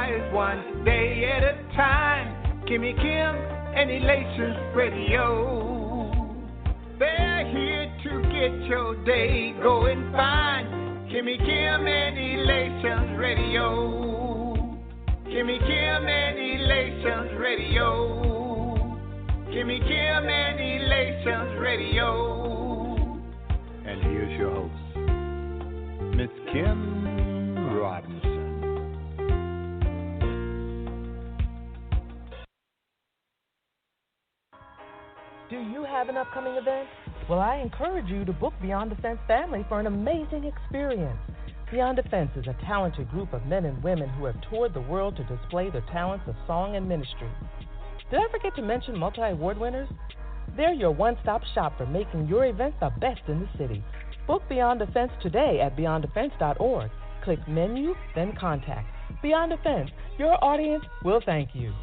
rise one day at a time. Kimmy Kim and Elations Radio. They're here to get your day going fine. Kimmy Kim and Elations Radio. Kimmy Kim and Elations Radio. Kimmy Kim and Elations Radio. And here's your host, Miss Kim Robinson. Do you have an upcoming event? Well, I encourage you to book Beyond Defense Family for an amazing experience. Beyond Defense is a talented group of men and women who have toured the world to display their talents of song and ministry. Did I forget to mention multi-award winners? They're your one-stop shop for making your event the best in the city. Book Beyond Defense today at beyonddefense.org. Click Menu, then Contact. Beyond Defense, your audience will thank you.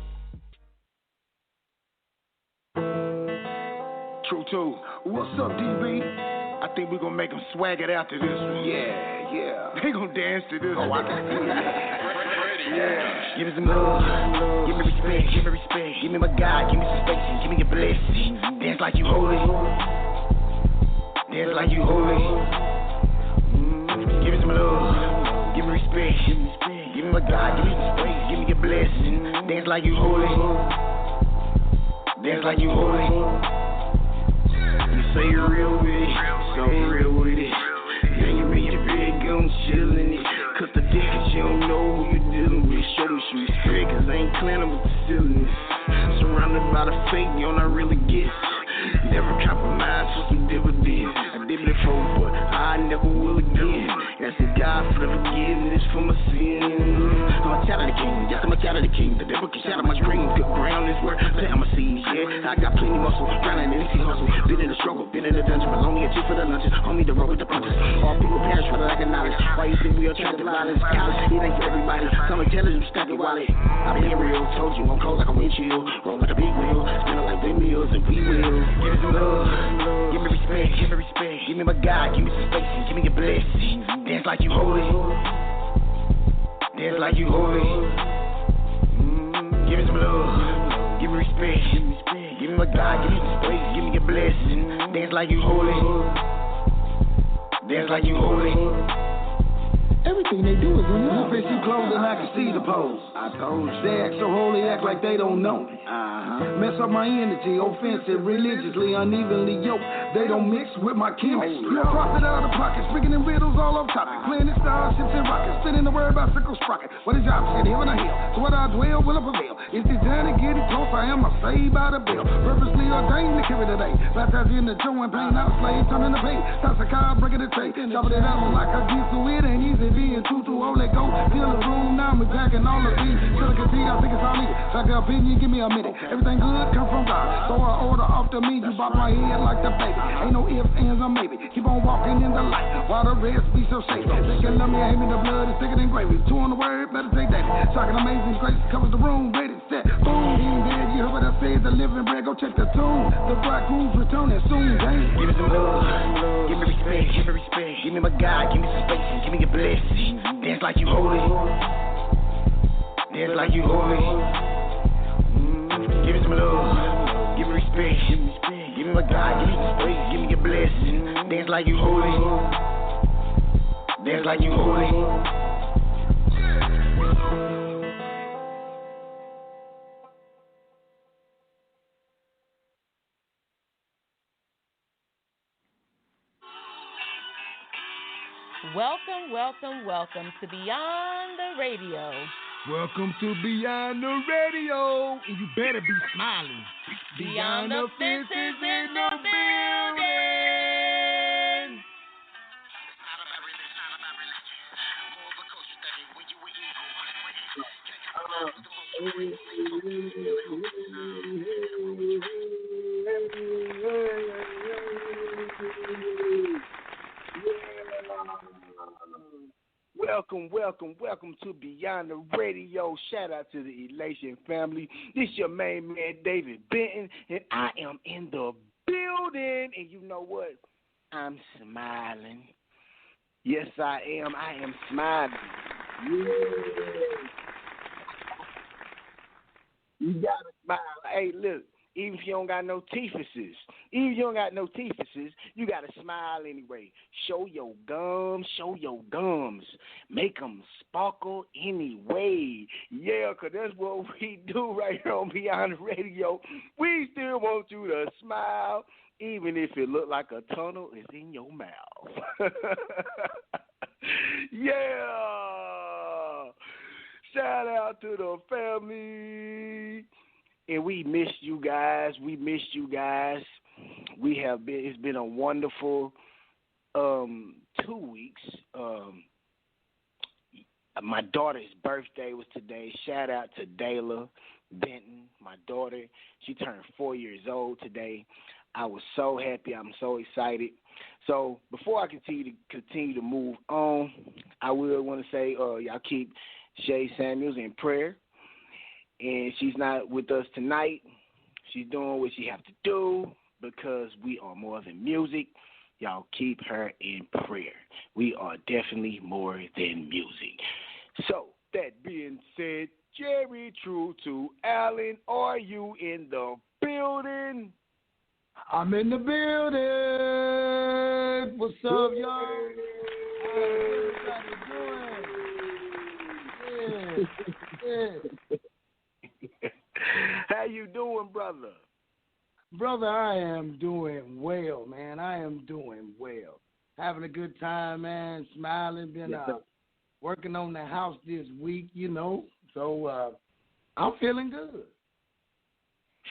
Truto, what's up, DB? I think we're gonna make them swag it out to this one. Yeah. They gonna dance to this. Oh, I can see that. Yeah. Give me some love, give me respect, give me my God, give me some space, give me your blessing. Dance like you holy, dance like you holy. Give me some love, give me respect, give me my God, give me some space, give me your blessing. Dance like you holy, dance like you holy. You say you're real with it, so real with it. Yeah, you mean your big gun chillin' it. Cause the dick is you don't know who you dealing with. Show me some respect, cause I ain't cleaning with the silliness. Surrounded by the fake, you don't really get. Never compromise for some dividends. I did it before, but I never will again. Asking God for the forgiveness for my sins. I'm a child of the king, yes, I'm a child of the king. The devil can shatter my dreams. Good ground is where plant my seeds, yeah. I got plenty muscle, grinding and easy hustle. Been in the struggle, been in the dungeon, but only a chick for the lunches. Homie, the road with the punches. All people perish for the lack of knowledge. Why you think we are trying to violence? College, it ain't for everybody. Some intelligence, stack your wallet. I'm being real, told you I'm cold like a windshield. Roll like a big wheel, spinning like windmills, and we will. Give me some love, give me respect, give me my God, give me some space, give me your blessing. Dance like you holy, dance like you holy. Give me some love, give me respect, give me my God, give me some space, give me your blessing. Dance like you holy, dance like you holy. Everything they do is in love. They see clothes and I can see the pose. I told you. They act so holy, act like they don't know me. Mess up my energy, offensive, religiously, unevenly yoked. They don't mix with my chemistry. You're a prophet out of pocket, speaking in riddles all off topic. Playing in starships and rockets, spinning the word bicycle sprocket. What is your option, heaven or hell? So what I dwell will I prevail. Is this journey getting close? I am a saved by the bell. Purposely ordained to carry the day. Baptized in the joy and pain, not a slave, turning the pain. Toss a car, breaking the tray. Chop it out like I get to it, ain't easy being Truto. Oh, let go, feel the room, now I'm attacking all of these. Silicon T, I think it's all needed. Like an opinion, give me a minute. Everything good come from God. So I order off to me, you bop my head like the baby. Ain't no ifs, ands, or maybe. Keep on walking in the light, while the rest be so safe. They can love me, hate me, the blood is thicker than gravy. Two on the word, meditate daily. Shocking, amazing grace covers the room, ready, set, boom. He ain't dead, you heard what I said, the living bread. Go check the tune. The bridegroom's returning soon, dang. Give me some love, give me respect, give me my God, give me some space, give me your blessing. Dance like you holy, dance like you holy. Give me some love, give me respect, give me my God, give me some space, give me your blessing. Dance like you holy, dance like you holy. Welcome to Beyond the Radio. Welcome to Beyond the Radio, and you better be smiling. Beyond the fences in the building. Welcome to Beyond the Radio. Shout out to the Elation family. This your main man, David Benton, and I am in the building. And you know what? I'm smiling. Yes, I am. I am smiling. Yeah. You gotta smile. Hey, look. Even if you don't got no teethuses, you gotta smile anyway. Show your gums. Make them sparkle anyway. Yeah, 'cause that's what we do right here on Beyond the Radio. We still want you to smile, even if it look like a tunnel is in your mouth. Yeah. Shout out to the family. And we missed you guys. It's been a wonderful 2 weeks. My daughter's birthday was today. Shout out to Dayla Benton, my daughter. She turned 4 years old today. I was so happy. I'm so excited. So before I continue to move on, I will want to say y'all keep Shay Samuels in prayer. And she's not with us tonight. She's doing what she have to do because we are more than music. Y'all keep her in prayer. We are definitely more than music. So, that being said, Jerry Truto Allen, are you in the building? I'm in the building. What's up, y'all? Yeah. How you doing, brother? Brother, I am doing well, man. I am doing well. Having a good time, man. Smiling. Been working on the house this week, So I'm feeling good.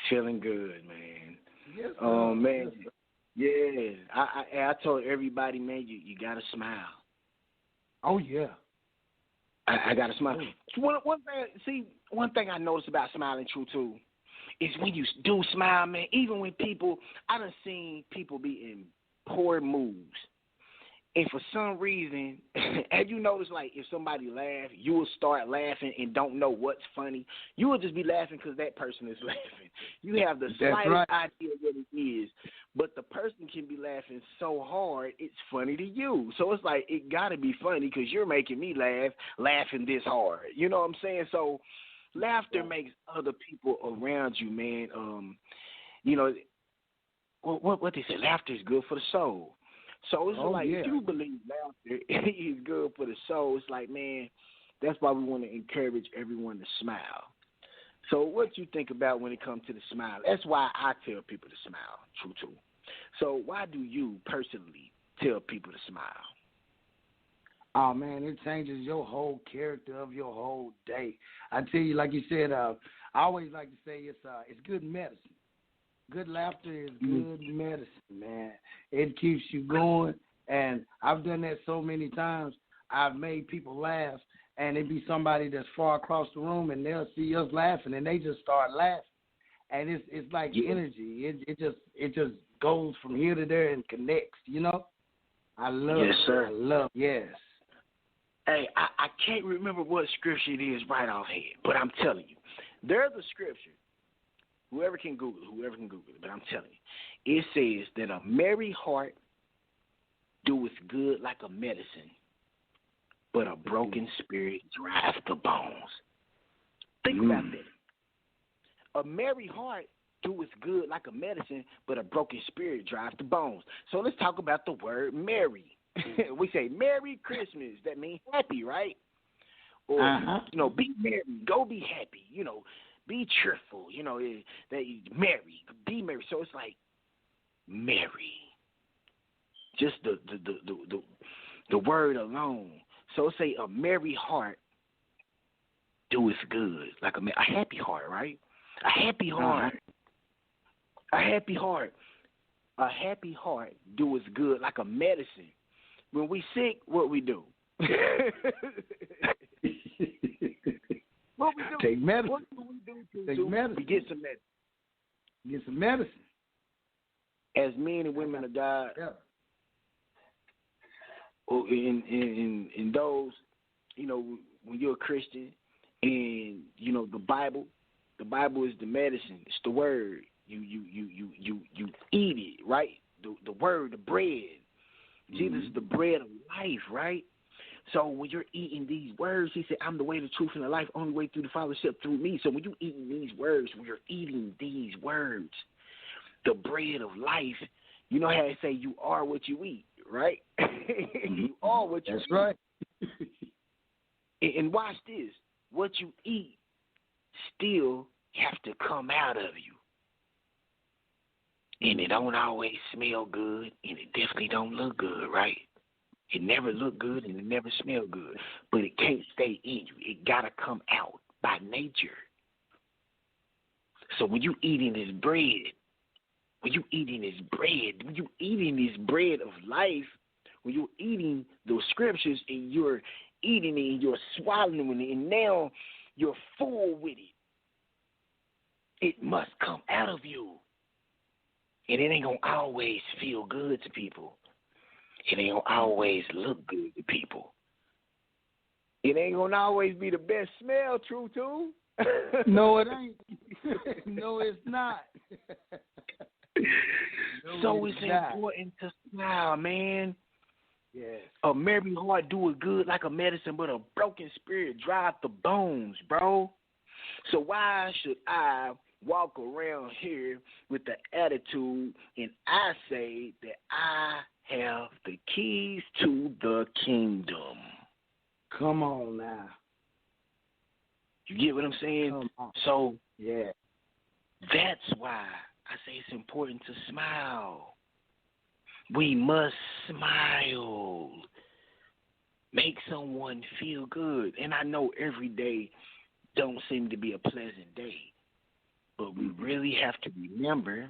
Feeling good, man. Yes, man. Yes. I told everybody, man, you gotta smile. Oh yeah. I gotta smile. One thing I noticed about smiling true too is when you do smile, man. Even when I done seen people be in poor moods, and for some reason, have you noticed, like, if somebody laugh, you will start laughing and don't know what's funny. You will just be laughing because that person is laughing. You have the slightest idea what it is, but the person can be laughing so hard it's funny to you. So it's like, it got to be funny because you're making me laughing this hard. You know what I'm saying? So laughter makes other people around you, man. What they say, laughter is good for the soul. So it's if you believe laughter is good for the soul, it's like, man, that's why we want to encourage everyone to smile. So what you think about when it comes to the smile? That's why I tell people to smile, Truto. So why do you personally tell people to smile? Oh, man, it changes your whole character of your whole day. I tell you, like you said, I always like to say it's good medicine. Good laughter is good medicine, man. It keeps you going, and I've done that so many times. I've made people laugh, and it be somebody that's far across the room, and they'll see us laughing, and they just start laughing, and it's like energy. It just goes from here to there and connects. I love. Yes, sir. I love. Yes. Hey, I can't remember what scripture it is right offhand, but I'm telling you, there's a scripture. Whoever can Google it, but I'm telling you, it says that a merry heart doeth good like a medicine, but a broken spirit drives the bones. Think about that. A merry heart doeth good like a medicine, but a broken spirit drives the bones. So let's talk about the word merry. We say Merry Christmas. That means happy, right? Or, be merry. Go be happy. Be cheerful, merry, be merry. So it's like merry, just the word alone. So it's a merry heart doeth good, like a happy heart, right? A happy heart, a happy heart doeth good, like a medicine. When we sick, what we do? What we do? Take medicine. What do we do? Take medicine. We get some medicine. Get some medicine. As men and women of God, in those, when you're a Christian, and the Bible is the medicine. It's the word. You eat it, right? The word, the bread. Jesus is the bread of life, right? So when you're eating these words, he said, I'm the way, the truth, and the life, only way through the fellowship through me. So when you're eating these words, when you're eating these words, the bread of life, you know how they say you are what you eat, right? You are what you eat. That's right. And watch this. What you eat still have to come out of you. And it don't always smell good, and it definitely don't look good, right? It never look good, and it never smell good. But it can't stay in you. It got to come out by nature. So when you eating this bread, when you eating this bread of life, when you're eating those scriptures and you're eating it and you're swallowing it, and now you're full with it, it must come out of you. And it ain't going to always feel good to people. It ain't going to always look good to people. It ain't going to always be the best smell, Truto. No, it ain't. No, it's not. So it's important to smile, man. Yes. A merry heart doeth good like a medicine, but a broken spirit drive the bones, bro. So why should I walk around here with the attitude and I say that I have the keys to the kingdom? Come on now. You get what I'm saying? So yeah, that's why I say it's important to smile. We must smile. Make someone feel good. And I know every day don't seem to be a pleasant day. But we really have to remember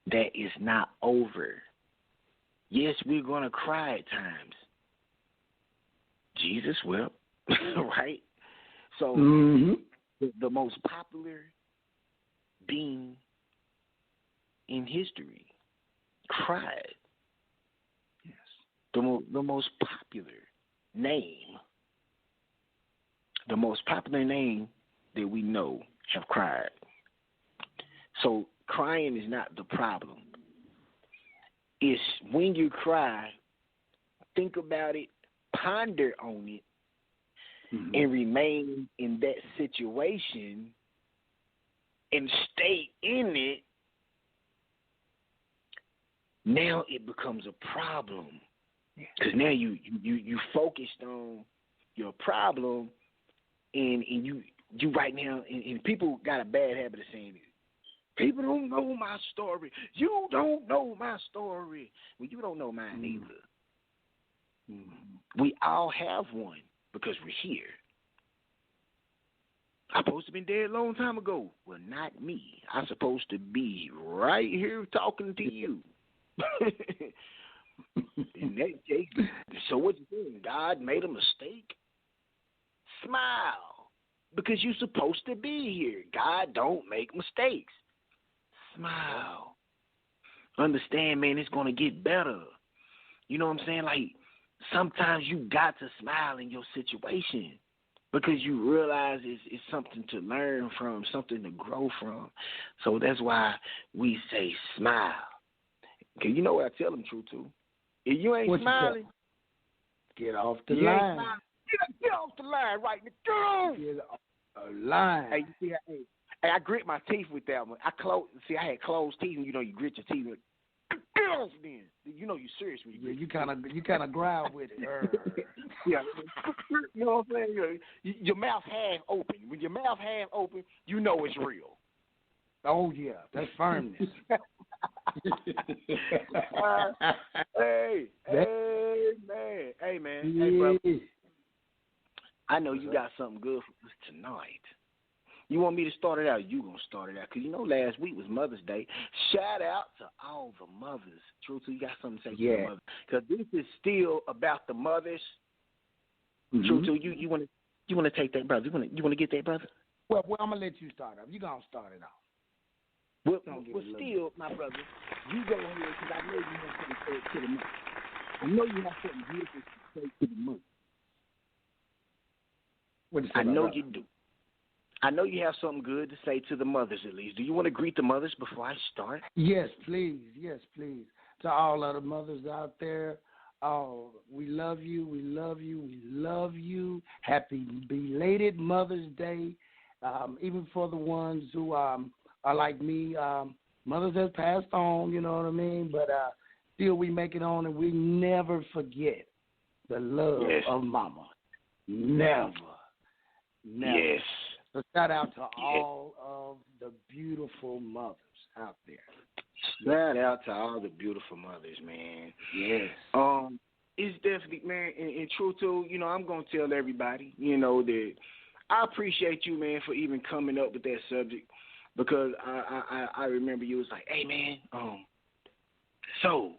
that it's not over. Yes, we're going to cry at times. Jesus will, right? So the most popular being in history cried. Yes. The most popular name that we know have cried. So crying is not the problem. It's when you cry, think about it, ponder on it, and remain in that situation and stay in it. Now it becomes a problem because now you focused on your problem, and you right now, and people got a bad habit of saying it. People don't know my story. You don't know my story. Well, you don't know mine either. We all have one because we're here. I'm supposed to have been dead a long time ago. Well, not me. I'm supposed to be right here talking to you. In that case, so what you doing? God made a mistake? Smile. Because you're supposed to be here. God don't make mistakes. Smile. Understand, man, it's going to get better. You know what I'm saying? Like, sometimes you got to smile in your situation because you realize it's something to learn from, something to grow from. So that's why we say smile. Because you know what I tell them, Truto? If you ain't smiling, get off the line. Get off the line right now. Get off the line. Hey, you see, I grit my teeth with that one. I had closed teeth, and you know you grit your teeth. Get off then. You know you serious when you grit. You kind of growl with it. Yeah, you know what I'm saying? Your mouth half open. When your mouth half open, you know it's real. Oh yeah, that's firmness. Hey, man. Hey, brother. I know you got something good for us tonight. You want me to start it out? You gonna start it out? Because you know last week was Mother's Day. Shout out to all the mothers. Truto, you got something to say to the mothers? Because this is still about the mothers. Truto, you want to take that, brother? You want to get that, brother? Well, I'm gonna let you start off. You gonna start it off. Well, still, my brother, you go ahead because I know you have something to say to the mother. I know you have something beautiful to say to the mother. I know you do. I know you have something good to say to the mothers at least. Do you want to greet the mothers before I start? Yes, please. Yes, please. To all other mothers out there, Oh, we love you. We love you. We love you. Happy belated Mother's Day. Even for the ones who are like me, mothers have passed on, you know what I mean? But still we make it on, and we never forget the love of Mama. Never. Yes. So shout out to all of the beautiful mothers out there. Shout out to all the beautiful mothers, man. Yes. It's definitely, man, and Truto, you know, I'm going to tell everybody, you know, that I appreciate you, man, for even coming up with that subject, because I remember you was like, hey, man, so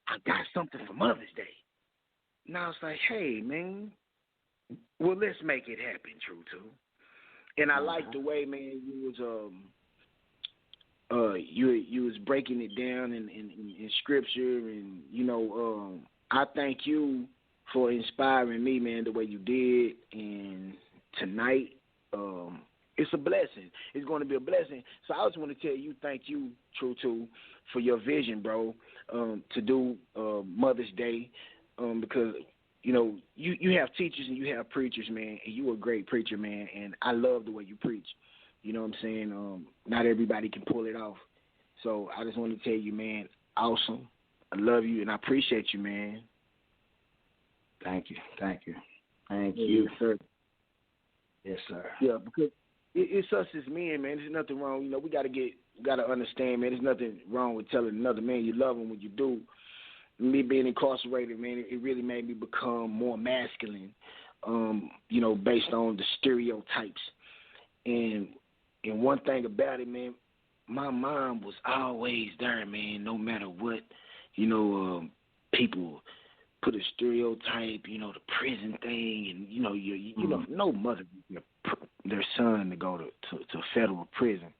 I got something for Mother's Day. And I was like, hey, man, well, let's make it happen, Truto. And I like the way, man, you was breaking it down in scripture, and you know, I thank you for inspiring me, man, the way you did. And tonight, it's a blessing. It's going to be a blessing. So I just want to tell you, thank you, Truto, for your vision, bro, to do Mother's Day, because you know, you have teachers and you have preachers, man, and you a great preacher, man, and I love the way you preach. You know what I'm saying? Not everybody can pull it off. So I just want to tell you, man, awesome. I love you, and I appreciate you, man. Thank you. Thank you. Thank you. you. Sir. Yes, sir. Yeah, because it's us as men, man. There's nothing wrong. You know, we got to understand, man, there's nothing wrong with telling another man you love him when you do. Me being incarcerated, man, it really made me become more masculine, you know, based on the stereotypes. And one thing about it, man, my mom was always there, man, no matter what, you know, people put a stereotype, you know, the prison thing, and, you know, you know, no mother, their son to go to federal prison.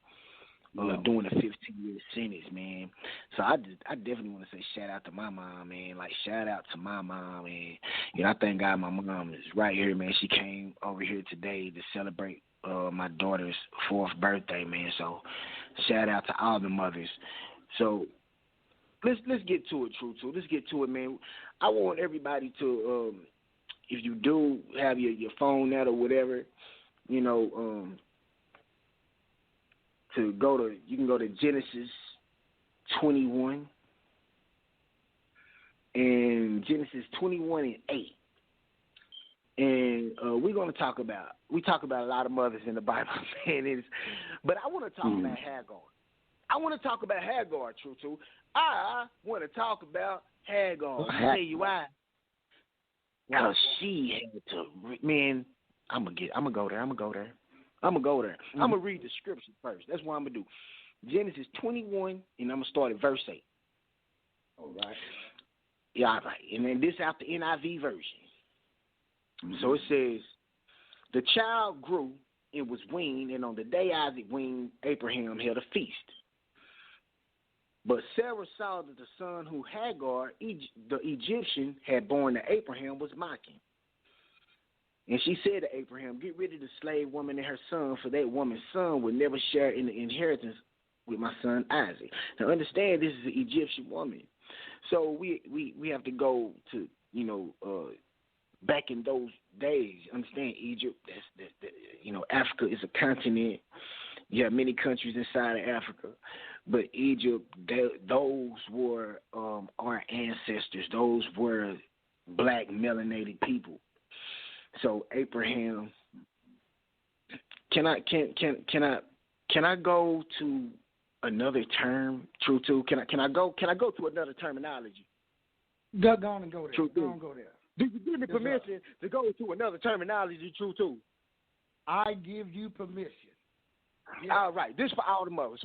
Doing a 15-year sentence, man. So I definitely want to say shout out to my mom, man. Like, shout out to my mom, and you know, I thank God my mom is right here, man. She came over here today to celebrate my daughter's 4th birthday, man. So shout out to all the mothers. So let's get to it, Truto. Let's get to it, man. I want everybody to, if you do have your phone out or whatever, you know, you can go to Genesis 21 and Genesis 21 and 8. And we're going to talk about a lot of mothers in the Bible, man. But I want to talk about Hagar. I want to talk about Hagar, Truto. I want to talk about Hagar. I'll tell you why. Because she had to, man, I'm going to go there. I'm going to read the scripture first. That's what I'm going to do. Genesis 21, and I'm going to start at verse 8. All right. Yeah, all right. And then this out the NIV version. So it says, the child grew and was weaned, and on the day Isaac weaned, Abraham held a feast. But Sarah saw that the son who Hagar, the Egyptian, had born to Abraham was mocking. And she said to Abraham, get rid of the slave woman and her son, for that woman's son would never share in the inheritance with my son Isaac. Now understand, this is an Egyptian woman. So we have to go to, you know, back in those days. Understand, Egypt, that's you know, Africa is a continent. You have many countries inside of Africa. But Egypt, those were our ancestors. Those were black melanated people. So Abraham, can I go to another term? Truto, can I go to another terminology? Go on and go there. Truto. Go on, go there. Do you give me permission to go to another terminology, Truto? I give you permission. Yes. All right, this for all the mothers.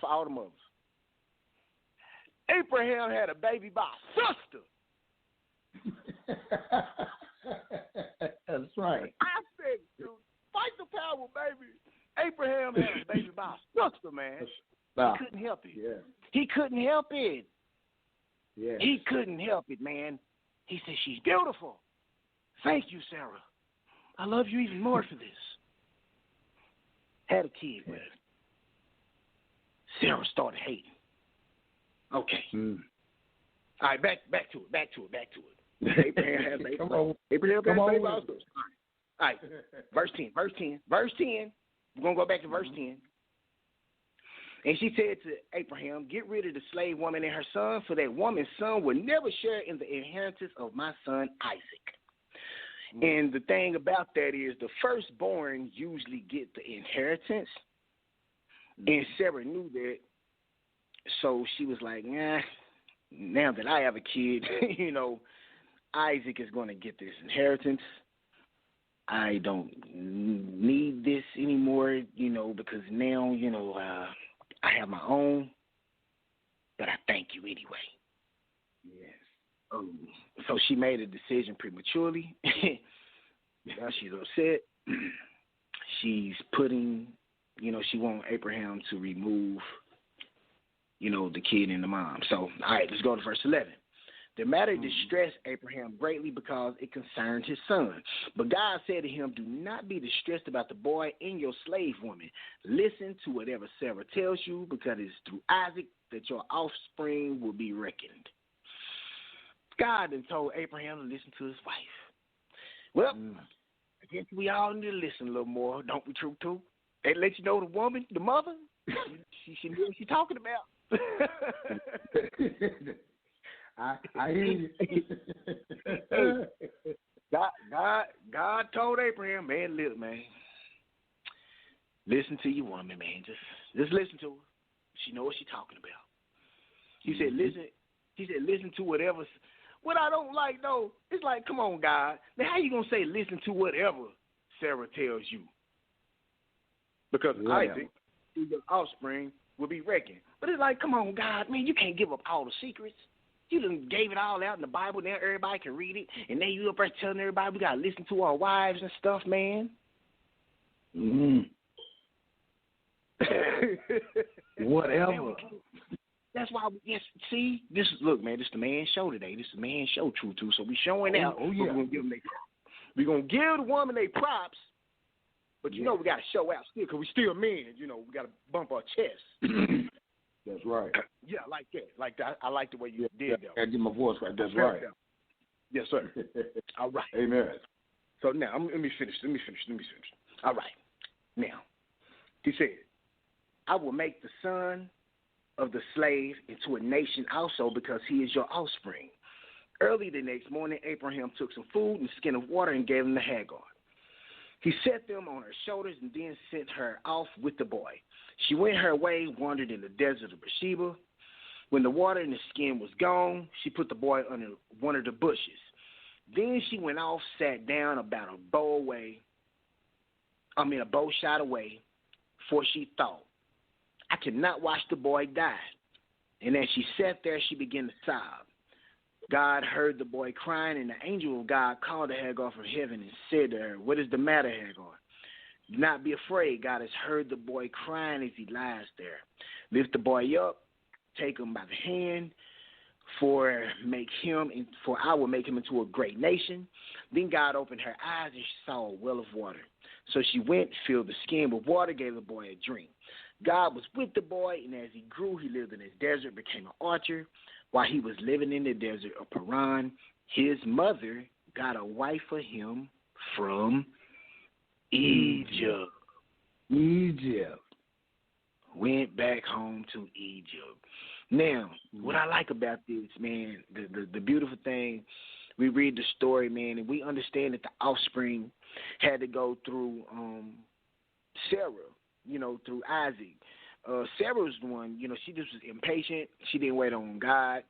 Abraham had a baby by a sister. That's right. I said, dude, fight the power, baby. Abraham had a baby by a sister, man. He couldn't help it. Yeah. He couldn't help it. Yeah. He couldn't help it, man. He said, she's beautiful. Thank you, Sarah. I love you even more for this. Had a kid with her. Sarah started hating. Okay. All right, back to it. Abraham has baby. Abraham has baby also. All right, verse 10. We're going to go back to verse 10. And she said to Abraham, get rid of the slave woman and her son, for that woman's son will never share in the inheritance of my son Isaac. And the thing about that is the firstborn usually get the inheritance. And Sarah knew that. So she was like, now that I have a kid, Isaac is going to get this inheritance. I don't need this anymore, because now, I have my own. But I thank you anyway. Yes. So she made a decision prematurely. Now she's upset. She's putting, she wants Abraham to remove, the kid and the mom. So, all right, let's go to verse 11. The matter distressed Abraham greatly because it concerned his son. But God said to him, do not be distressed about the boy and your slave woman. Listen to whatever Sarah tells you, because it is through Isaac that your offspring will be reckoned. God then told Abraham to listen to his wife. Well, I guess we all need to listen a little more, don't we, Truto? They let you know the woman, the mother, she knew what she's talking about. I hear you. God told Abraham, man, look, man, listen to your woman, man. Just listen to her. She knows what she's talking about. He said, listen. He said, listen to whatever. What I don't like, though, it's like, come on, God. Now, how you going to say listen to whatever Sarah tells you? Because Isaac, through your offspring, will be reckoned. But it's like, come on, God, man, you can't give up all the secrets. You done gave it all out in the Bible. Now everybody can read it. And then you up there telling everybody we got to listen to our wives and stuff, man. Whatever. That's why, see, look, man, this is the man show today. This is the man show, Truto. So we showing out. Oh, yeah. We're going to give the woman their props, but we got to show out still because we still men. We got to bump our chest. That's right. Yeah, I like that. I like the way you did that. I get my voice right. That's right. Yes, sir. All right. Amen. So now, let me finish. All right. Now, he said, I will make the son of the slave into a nation also, because he is your offspring. Early the next morning, Abraham took some food and a skin of water and gave them to Hagar. He set them on her shoulders and then sent her off with the boy. She went her way, wandered in the desert of Beersheba. When the water in the skin was gone, she put the boy under one of the bushes. Then she went off, sat down about a bow shot away, for she thought, I cannot watch the boy die. And as she sat there, she began to sob. God heard the boy crying, and the angel of God called to Hagar from heaven and said to her, what is the matter, Hagar? Do not be afraid. God has heard the boy crying as he lies there. Lift the boy up, take him by the hand, for I will make him into a great nation. Then God opened her eyes, and she saw a well of water. So she went, filled the skin with water, gave the boy a drink. God was with the boy, and as he grew, he lived in the desert, became an archer. While he was living in the desert of Paran, his mother got a wife for him from Egypt. Went back home to Egypt. Now, what I like about this, man, the beautiful thing, we read the story, man, and we understand that the offspring had to go through Sarah, through Isaac. Sarah was the one, she just was impatient. She didn't wait on God.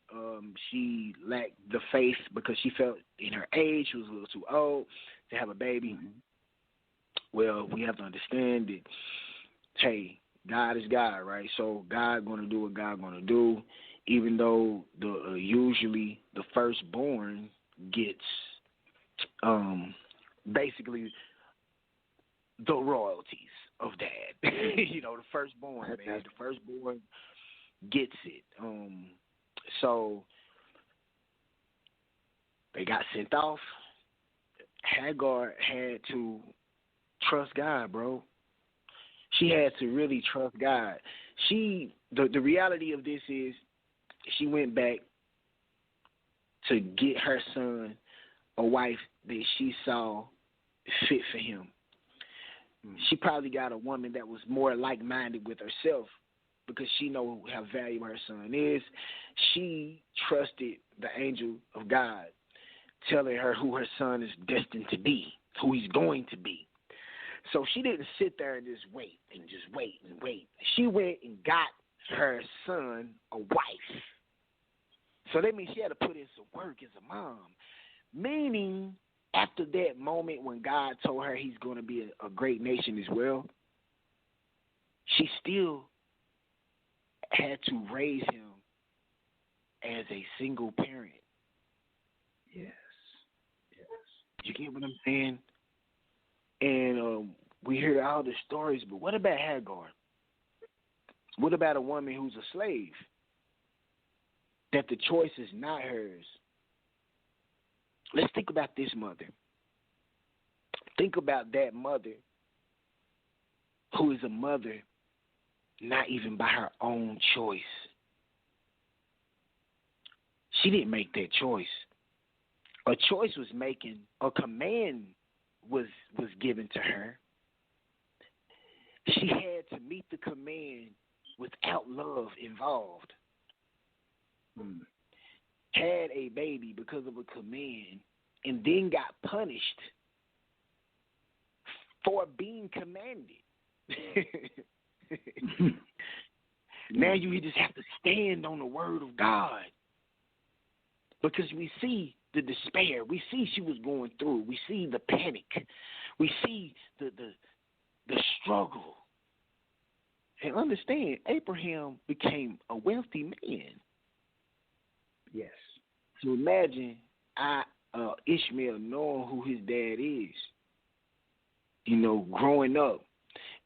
She lacked the faith because she felt in her age she was a little too old to have a baby. Well, we have to understand that, hey, God is God, right? So God going to do what God going to do, even though usually the firstborn gets basically the royalties of dad. The firstborn, man. The firstborn gets it. So they got sent off. Hagar had to trust God, bro. She had to really trust God. The reality of this is she went back to get her son a wife that she saw fit for him. She probably got a woman that was more like-minded with herself because she know how valuable her son is. She trusted the angel of God telling her who her son is destined to be, who he's going to be. So she didn't sit there and just wait and wait. She went and got her son a wife. So that means she had to put in some work as a mom. Meaning, after that moment when God told her he's going to be a great nation as well, she still had to raise him as a single parent. Yes. You get what I'm saying? And we hear all the stories, but what about Hagar? What about a woman who's a slave? That the choice is not hers. Let's think about this mother. Think about that mother who is a mother not even by her own choice. She didn't make that choice. A choice was making, a command was given to her. She had to meet the command without love involved. Had a baby because of a command and then got punished for being commanded. Now you just have to stand on the word of God. Because we see the despair. We see she was going through. We see the panic. We see the struggle. And understand, Abraham became a wealthy man. Yes. So imagine Ishmael knowing who his dad is, growing up.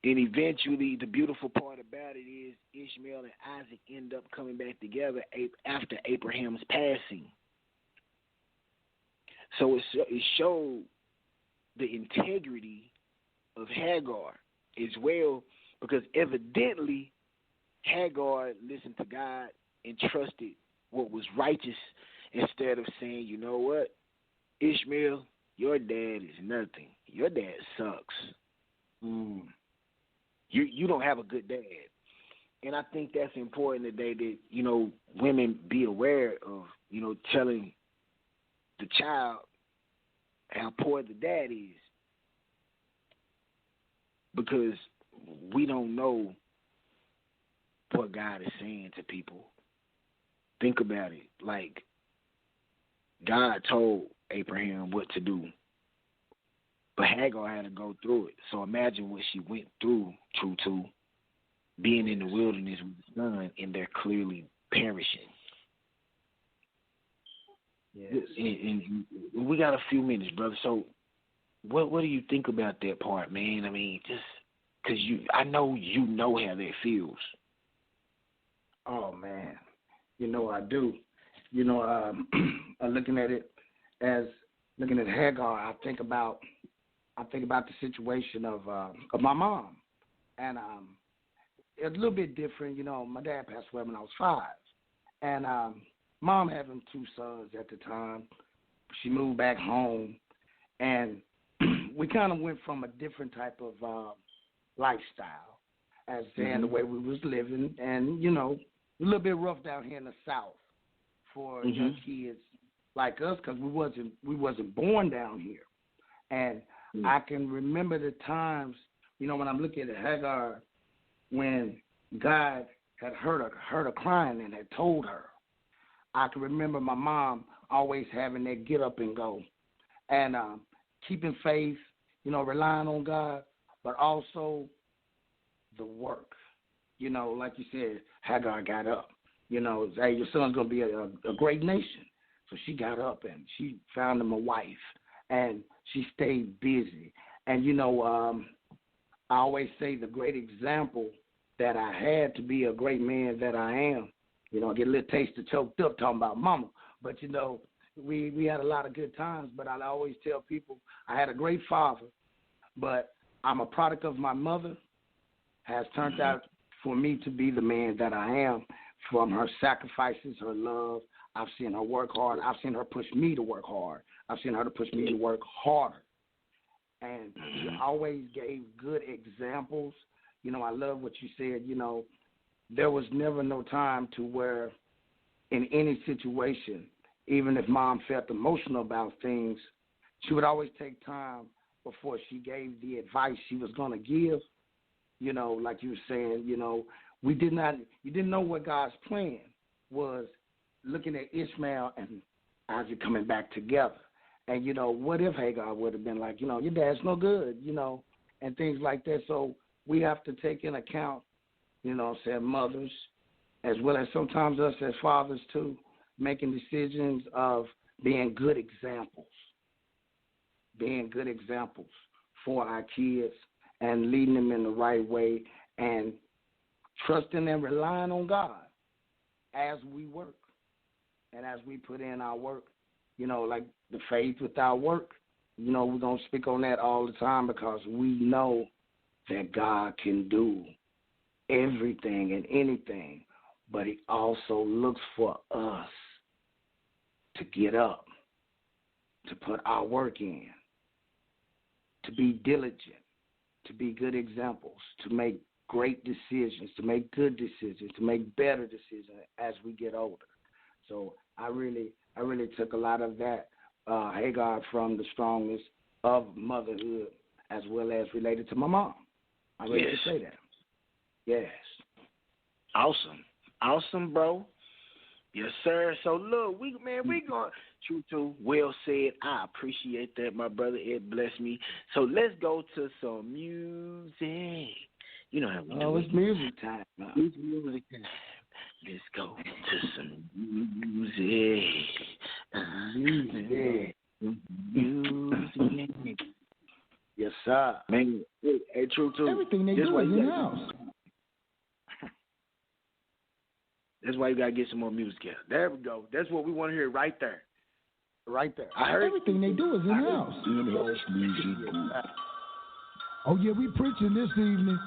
And eventually, the beautiful part about it is Ishmael and Isaac end up coming back together after Abraham's passing. So it showed the integrity of Hagar as well, because evidently Hagar listened to God and trusted what was righteous instead of saying, you know what, Ishmael, your dad is nothing. Your dad sucks. You don't have a good dad. And I think that's important today that, women be aware of, telling the child how poor the dad is. Because we don't know what God is saying to people. Think about it. Like, God told Abraham what to do, but Hagar had to go through it. So imagine what she went through, Truto, being in the wilderness with the son, and they're clearly perishing. Yes. And we got a few minutes, brother. So what do you think about that part, man? I mean, just because I know you know how that feels. Oh, man. I do. Looking at it as looking at Hagar, I think about the situation of my mom, and it's a little bit different. My dad passed away when I was 5, and mom having 2 sons at the time. She moved back home, and we kind of went from a different type of lifestyle as in the way we was living, and a little bit rough down here in the South for young kids like us, because we wasn't born down here. And I can remember the times, when I'm looking at Hagar, when God had heard her crying and had told her. I can remember my mom always having that get up and go, and keeping faith, relying on God, but also the work. Like you said, Hagar got up. Hey, your son's going to be a great nation. So she got up and she found him a wife, and she stayed busy. And, I always say the great example that I had to be a great man that I am. I get a little taste of choked up talking about mama. But, we had a lot of good times. But I always tell people I had a great father, but I'm a product of my mother, has turned out for me to be the man that I am from her sacrifices, her love. I've seen her work hard. I've seen her push me to work hard. I've seen her to push me to work harder. And she always gave good examples. You know, I love what you said. You know, there was never no time to where in any situation, even if Mom felt emotional about things, she would always take time before she gave the advice she was going to give. You know, like you were saying, you know, you didn't know what God's plan was, looking at Ishmael and Isaac coming back together. And, you know, what if Hagar would have been like, you know, your dad's no good, you know, and things like that. So we have to take in account, you know, said mothers, as well as sometimes us as fathers, too, making decisions of being good examples for our kids and leading them in the right way and trusting and relying on God as we work and as we put in our work. You know, like the faith without work, you know, we're going to speak on that all the time because we know that God can do everything and anything, but he also looks for us to get up, to put our work in, to be diligent, to be good examples, to make great decisions, to make good decisions, to make better decisions as we get older. So I really took a lot of that, Hagar, from the strongest of motherhood as well as related to my mom. I really could say that. Yes. Awesome, bro. Yes, sir. So, look, we going Truto, well said. I appreciate that, my brother. It blessed me. So, let's go to some music. You know how we do it's music time. It's music time. Let's go to some music. Music. Yes, sir. Man, hey, Truto. Everything they do is in-house. That's why you got to get some more music out. There we go. That's what we want to hear right there. Right there. I heard everything they do is in-house. In-house music. Oh, yeah, we preaching this evening.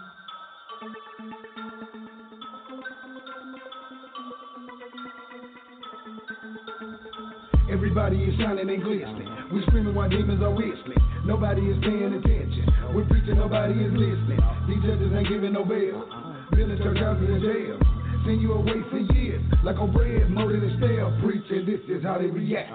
Everybody is shining and glistening. We screaming while demons are whistling. Nobody is paying attention. We're preaching, nobody is listening. These judges ain't giving no bail. Building church houses in jail. Send you away for years, like a bread molded and stale. Preaching, this is how they react.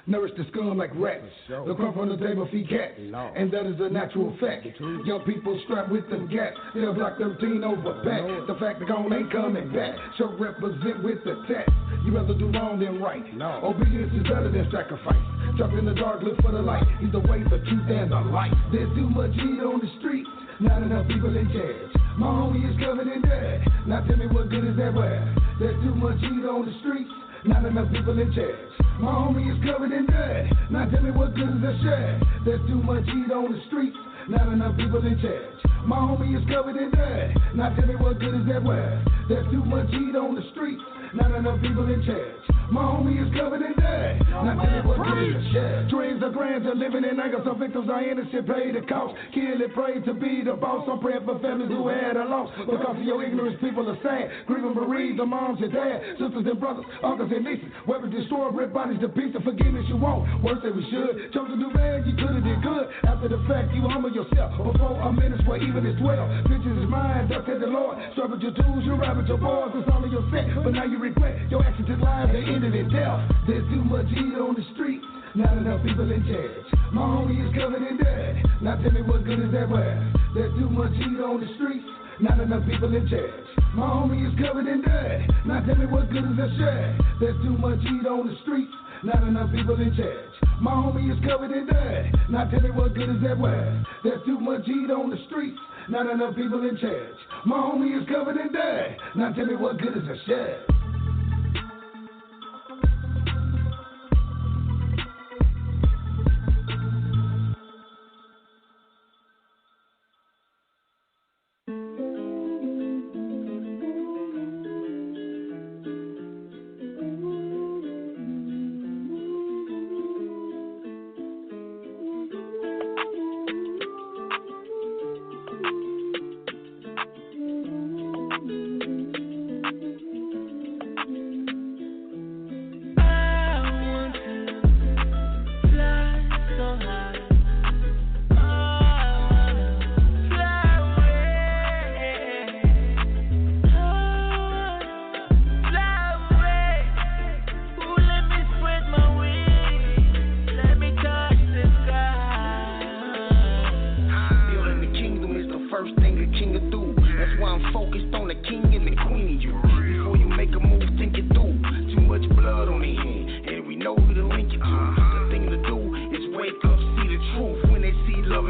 Nourish the scum like rats. The crumb from the table feed cats. And that is a natural fact. Young people strapped with them gats. They'll block 13 over back. The fact the gone ain't coming back. Show represent with the tax. You rather do wrong than right. Obedience is better than sacrifice. Jump in the dark, look for the light. He's the way, the truth, and the light. There's too much heat on the street. Not enough people in charge. My homie is covered in dirt. Now tell me what good is that word? There's too much heat on the streets. Not enough people in charge. My homie is covered in dirt. Now tell me what good is that shirt? There's too much heat on the streets. Not enough people in charge. My homie is covered in dirt. Now tell me what good is that word? There's too much heat on the streets. Not enough people in charge. My homie is covered in dirt. Now tell me what good is that shirt? Dreams of grands are living in anger. Some victims are innocent, pay the cost. Kill it, pray to be the boss. I'm praying for families who had a loss. Because of your ignorance, people are sad. Grieving bereaved, the moms and dads, sisters and brothers, uncles and nieces. Weapons destroy, rip bodies to pieces. Forgiveness you won't, worse than we should. Chose to do bad, you could've did good. After the fact, you humble yourself. Before a minute where even is 12. Vengeance is mine, thus said the Lord. Struggle your tools, you rabbit your boys. It's all of your set, but now you regret. Your actions and lives, they ended in death. There's too much heat on the street. Not enough people in charge. My homie is covered in dirt. Now tell me what good is that word? There's too much heat on the streets. Not enough people in charge. My homie is covered in dirt. Now tell me what good is that shirt? There's too much heat on the streets. Not enough people in charge. My homie is covered in dirt. Now tell me what good is that word? There's too much heat on the streets. Not enough people in charge. My homie is covered in dirt. Now tell me what good is that shirt?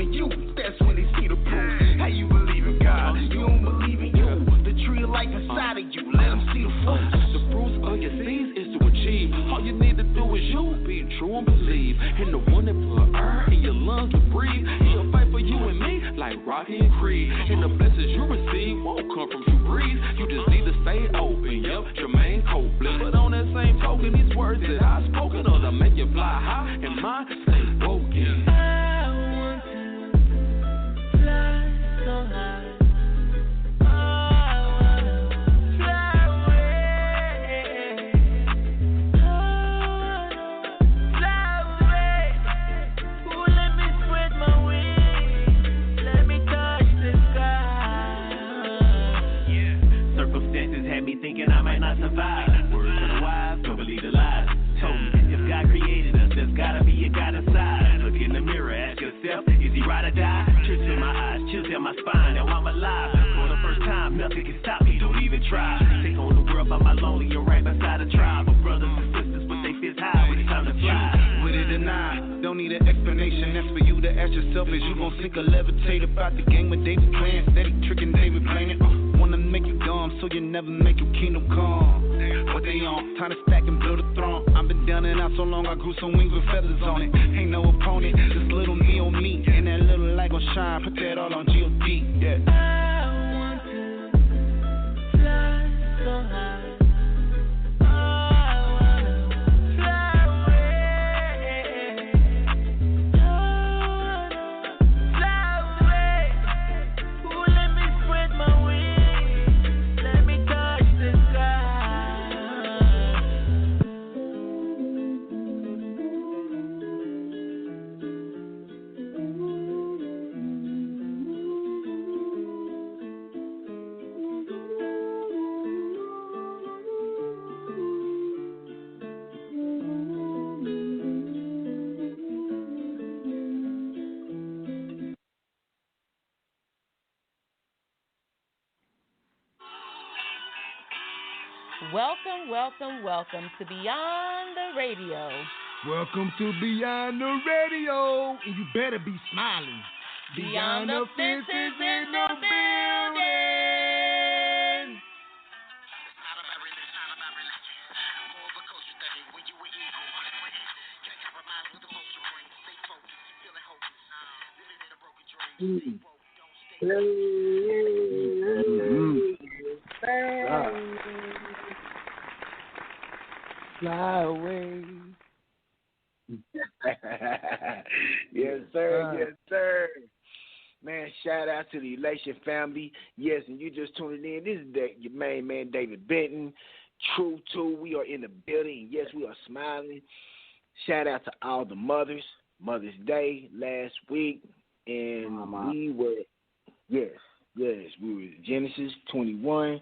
in you, that's when they see the proof. How you believe in God? You don't believe in you. The tree of life inside of you, let them see the fruit. The fruits of your seeds is to achieve. All you need to do is you being true and believe. And the one that put air in your lungs to breathe, he'll fight for you and me like Rocky and Creed. And the blessings you receive won't come from you breeze. You just need to stay open, yep, Jermaine Copeland. But on that same token, these words that I spoken of, to make you fly high and mine stay woken. I want to fly so high. Thinking I might not survive. Words to the wise, don't believe the lies. Told me, if God created us, there's gotta be a God inside. Look in the mirror, ask yourself, is he right or die? Tears in my eyes, chills down my spine, now I'm alive. For the first time, nothing can stop me, don't even try. Take on the world by my lonely, you're right beside a tribe of brothers and sisters with they fists high when it's time to fly. With it or not, don't need an explanation. That's for you to ask yourself, is you gon' sink or levitate about the game with David playing, steady tricking David playing it. Wanna make you dumb, so you never make your kingdom come. What they on? Time to stack and build a throne. I've been down and out so long, I grew some wings with feathers on it. Ain't no opponent, just little me on me. And that little light gon' shine, put that all on G.O.D. Yeah. I want to fly so high. Welcome to Beyond the Radio. Welcome to Beyond the Radio, and you better be smiling. Beyond the fences in the building. Fly away. Yes, sir. Yes, sir. Man, shout out to the Elation family. Yes, and you just tuning in. This is your main man, David Benton. Truto, we are in the building. Yes, we are smiling. Shout out to all the mothers. Mother's Day last week. And we were, we were Genesis 21.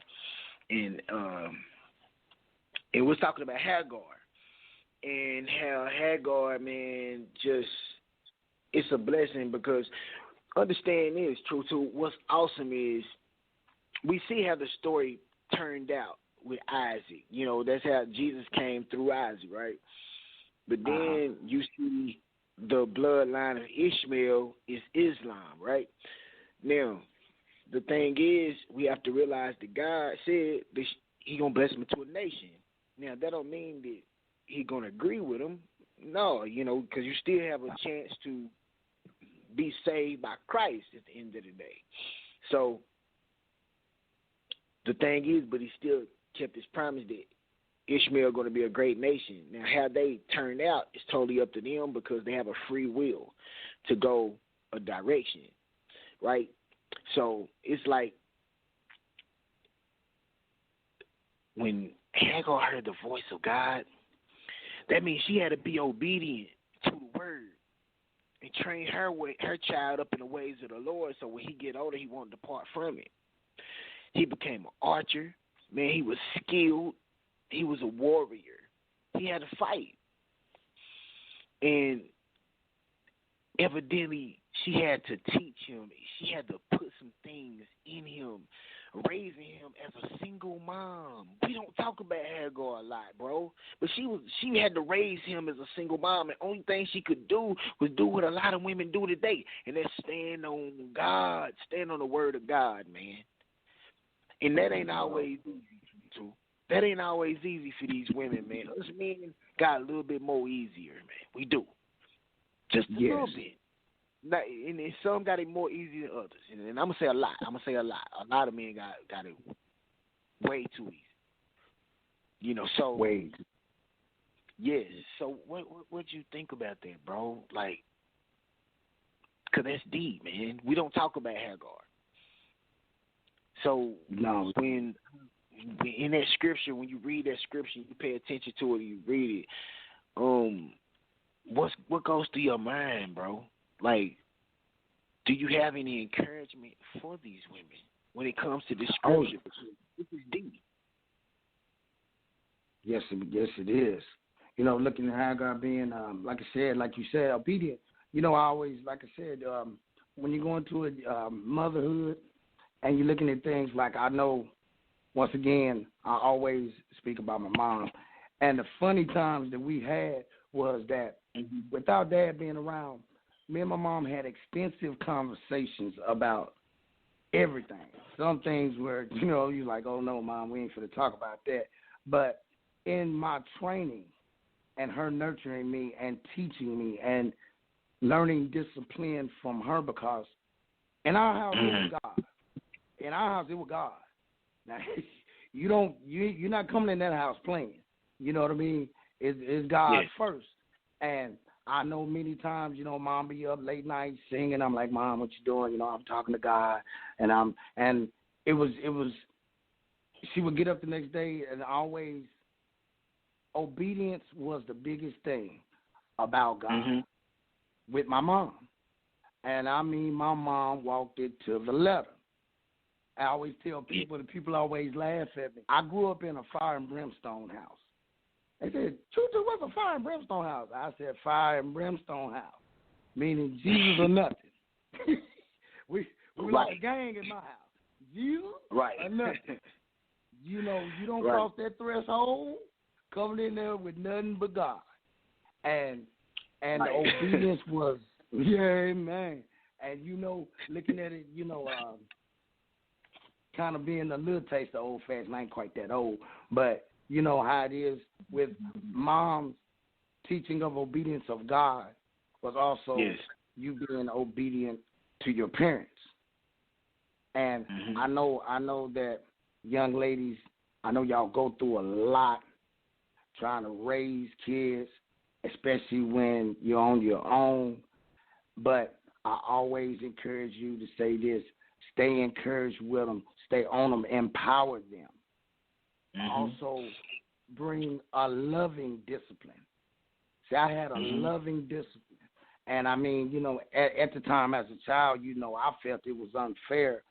And we're talking about Hagar. And how Hagar, man, just, it's a blessing because understand this, Truto, what's awesome is we see how the story turned out with Isaac. You know, that's how Jesus came through Isaac, right? But then you see the bloodline of Ishmael is Islam, right? Now, the thing is, we have to realize that God said that he going to bless them to a nation. Now, that don't mean that he going to agree with them. No, you know, because you still have a chance to be saved by Christ at the end of the day. So, the thing is, but he still kept his promise that Ishmael going to be a great nation. Now, how they turned out is totally up to them because they have a free will to go a direction, right? So, it's like when Hagar heard the voice of God, that means she had to be obedient to the word and train her child up in the ways of the Lord so when he get older, he won't depart from it. He became an archer. Man, he was skilled. He was a warrior. He had to fight. And evidently, she had to teach him. She had to put some things in him, raising him as a single mom. We don't talk about Hagar a lot, bro. But she had to raise him as a single mom, and only thing she could do was do what a lot of women do today, and that's stand on God, stand on the word of God, man. And that ain't always easy, too. That ain't always easy for these women, man. Us men got a little bit more easier, man. We do. Just a little bit. Not, and some got it more easy than others. And I'm going to say a lot. A lot of men got it way too easy. You know, so. Way. Yeah. So what you think about that, bro? Like, because that's deep, man. We don't talk about Hagar. So no. When in that scripture, when you read that scripture, you pay attention to it, you read it. What goes through your mind, bro? Like, do you have any encouragement for these women when it comes to this scripture? This is deep. Yes, it is. You know, looking at Hagar being, like you said, obedient. You know, I always, like I said, when you go into a motherhood and you're looking at things like, I know, once again, I always speak about my mom. And the funny times that we had was that without Dad being around, me and my mom had extensive conversations about everything. Some things where, you know, you're like, oh, no, Mom, we ain't finna talk about that. But in my training and her nurturing me and teaching me and learning discipline from her, because in our house, it was God. In our house, it was God. Now, you're not coming in that house playing. You know what I mean? It's God first. And I know many times, you know, Mom be up late night singing. I'm like, Mom, what you doing? You know, I'm talking to God. And it was, she would get up the next day, and always obedience was the biggest thing about God with my mom. And I mean, my mom walked it to the letter. I always tell people, the people always laugh at me. I grew up in a fire and brimstone house. They said, Truto, what's a fire and brimstone house? I said, fire and brimstone house, meaning Jesus or nothing. we like a gang in my house. Jesus or nothing. You know, you don't cross that threshold, coming in there with nothing but God. And the obedience was, amen. And, you know, looking at it, you know, kind of being a little taste of old-fashioned. I ain't quite that old, but you know how it is with Mom's teaching of obedience of God was also you being obedient to your parents. And I know that young ladies, I know y'all go through a lot trying to raise kids, especially when you're on your own. But I always encourage you to say this: stay encouraged with them, stay on them, empower them. Also, bring a loving discipline. See, I had a loving discipline. And, I mean, you know, at the time as a child, you know, I felt it was unfair.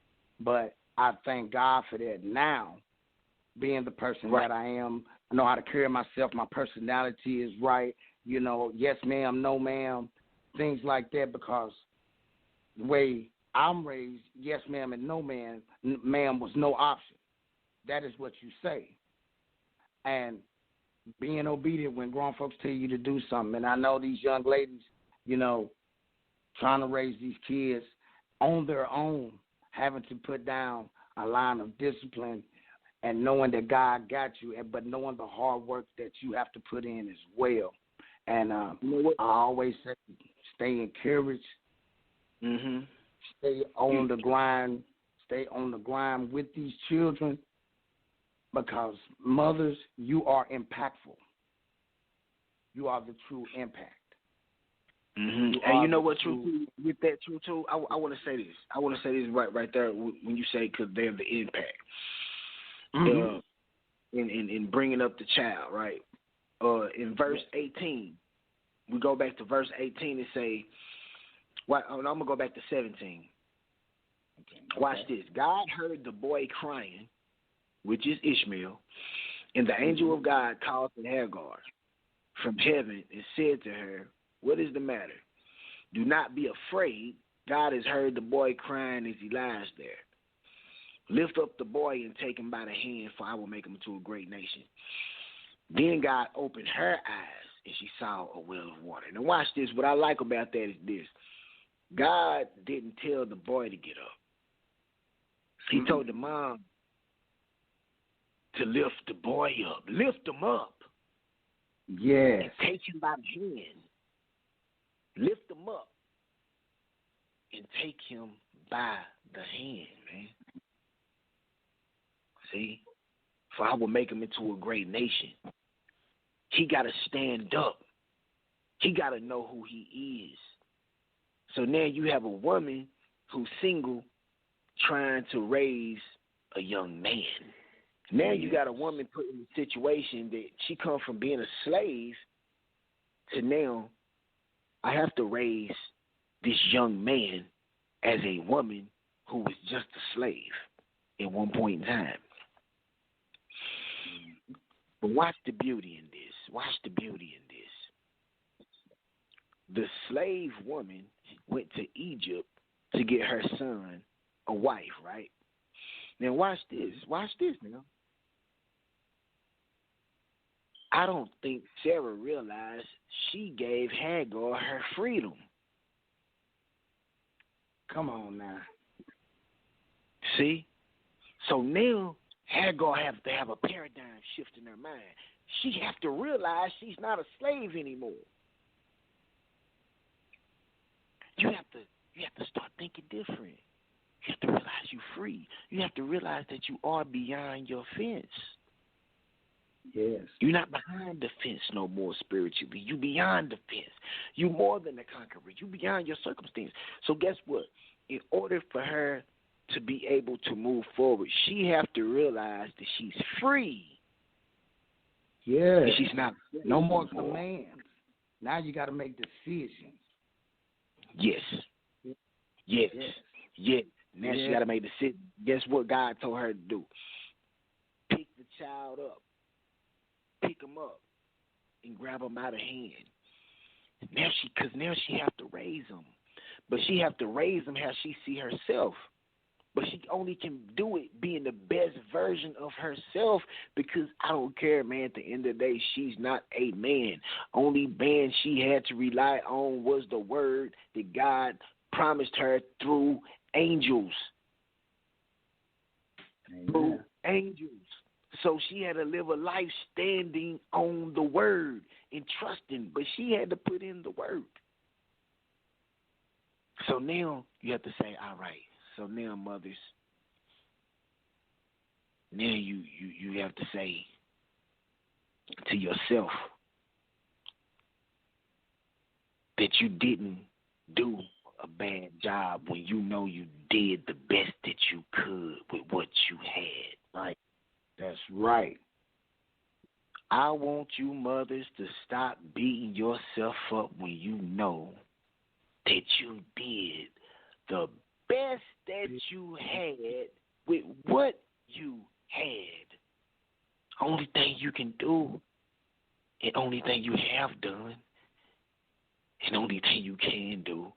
But I thank God for that now, being the person that I am. I know how to carry myself. My personality is right. You know, yes, ma'am, no, ma'am, things like that, because the way I'm raised, yes, ma'am, and no, ma'am was no option. That is what you say. And being obedient when grown folks tell you to do something. And I know these young ladies, you know, trying to raise these kids on their own, having to put down a line of discipline and knowing that God got you, but knowing the hard work that you have to put in as well. And I always say, stay encouraged. Stay on the grind. Stay on the grind with these children, because mothers, you are impactful. You are the true impact. And you know what, Truto, with that, Truto, I want to say this. I want to say this right there when you say, because they have the impact. In bringing up the child, right? In verse 18, we go back to verse 18 and say, I'm going to go back to 17. Watch this. God heard the boy crying, which is Ishmael, and the angel of God called to Hagar from heaven and said to her, what is the matter? Do not be afraid. God has heard the boy crying as he lies there. Lift up the boy and take him by the hand, for I will make him into a great nation. Then God opened her eyes, and she saw a well of water. Now watch this. What I like about that is this. God didn't tell the boy to get up. He told the mom to lift the boy up. Lift him up. Yes. And take him by the hand. Lift him up. And take him by the hand, man. See? For I will make him into a great nation. He got to stand up. He got to know who he is. So now you have a woman who's single trying to raise a young man. Now you got a woman put in a situation that she come from being a slave to now I have to raise this young man as a woman who was just a slave at one point in time. But watch the beauty in this. Watch the beauty in this. The slave woman went to Egypt to get her son a wife, right? Now watch this. Watch this now. I don't think Sarah realized she gave Hagar her freedom. Come on now. See? So now Hagar has to have a paradigm shift in her mind. She has to realize she's not a slave anymore. You have to start thinking different. You have to realize you're free. You have to realize that you are beyond your fence. Yes. You're not behind the fence no more spiritually. You beyond the fence. You more than a conqueror. You beyond your circumstance. So guess what? In order for her to be able to move forward, she have to realize that she's free. Yes. And she's not. No more commands. Now you got to make decisions. Yes. Yes. Yes. Now she got to make a decision. Guess what God told her to do? Pick the child up. Pick him up and grab him by the hand. Now she have to raise him. But she have to raise him how she see herself. But she only can do it being the best version of herself because I don't care, man. At the end of the day, she's not a man. Only man she had to rely on was the word that God promised her through angels. Amen. Through angels. So she had to live a life standing on the word and trusting, but she had to put in the work. So now you have to say, all right. So now, mothers, now you have to say to yourself that you didn't do a bad job when you know you did the best that you could with what you had. Right. That's right. I want you mothers to stop beating yourself up when you know that you did the best that you had with what you had. Only thing you can do, and only thing you have done, and only thing you can do